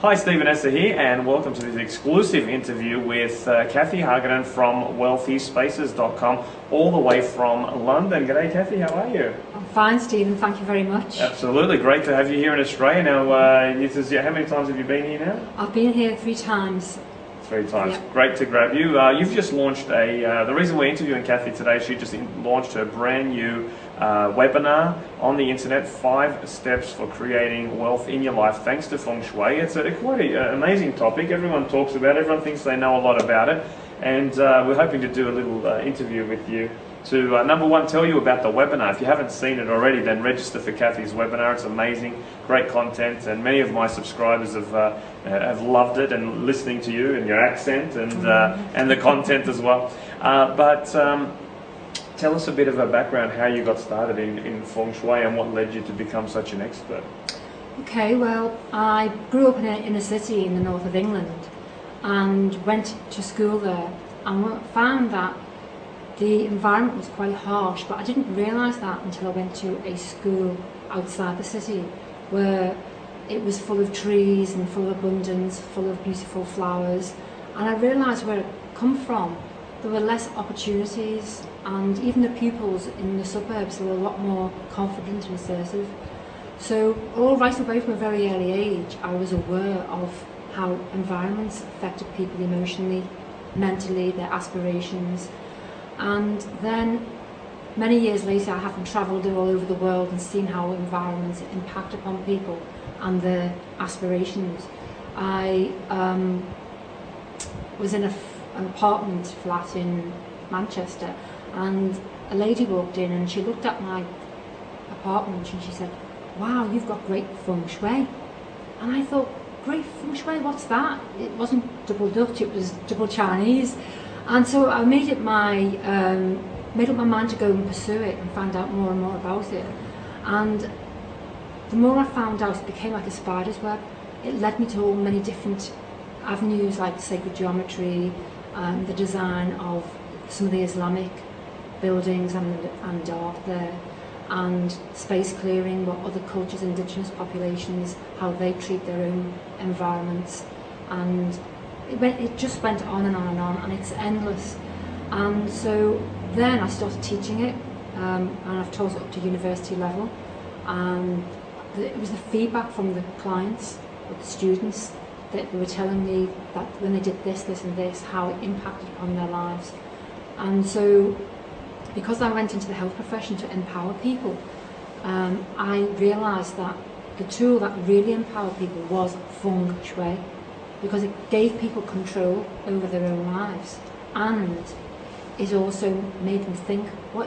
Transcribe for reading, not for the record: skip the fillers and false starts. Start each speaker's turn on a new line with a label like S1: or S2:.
S1: Hi, Steven Essa here, and welcome to this exclusive interview with Cathi Hargaden from wealthyspaces.com, all the way from London. G'day, Cathi, how are you?
S2: I'm fine, Stephen, thank you very much.
S1: Absolutely, great to have you here in Australia. Now, how many times have you been here now?
S2: I've been here 3 times.
S1: 3 times.
S2: Yep.
S1: Great to grab you. You've just launched the reason we're interviewing Cathi today, she just launched her brand new webinar on the internet, 5 steps for creating wealth in your life thanks to Feng Shui. It's quite an amazing topic. Everyone talks about it, everyone thinks they know a lot about it, and we're hoping to do a little interview with you to, number one, tell you about the webinar. If you haven't seen it already, then register for Cathi's webinar. It's amazing, great content, and many of my subscribers have loved it, and listening to you and your accent and the content as well. Tell us a bit of a background, how you got started in Feng Shui and what led you to become such an expert.
S2: Okay, well, I grew up in a city in the north of England and went to school there, and found that the environment was quite harsh, but I didn't realise that until I went to a school outside the city where it was full of trees and full of abundance, full of beautiful flowers, and I realised where it come from. There were less opportunities, and even the pupils in the suburbs were a lot more confident and assertive. So all right away from a very early age, I was aware of how environments affected people emotionally, mentally, their aspirations. And then many years later, I have travelled all over the world and seen how environments impact upon people and their aspirations. I was in an apartment flat in Manchester, and a lady walked in and she looked at my apartment and she said, "Wow, you've got great Feng Shui." And I thought, "Great Feng Shui, what's that?" It wasn't double Dutch, it was double Chinese. And so I made up my mind to go and pursue it and find out more and more about it. And the more I found out, it became like a spider's web. It led me to all many different avenues, like sacred geometry, the design of some of the Islamic buildings and art there, and space clearing, what other cultures, indigenous populations, how they treat their own environments. And it just went on and on and on, and it's endless. And so then I started teaching it, and I've taught it up to university level, and it was the feedback from the clients, or the students, that they were telling me that when they did this, this and this, how it impacted upon their lives. And so because I went into the health profession to empower people, I realised that the tool that really empowered people was Feng Shui, because it gave people control over their own lives, and it also made them think, what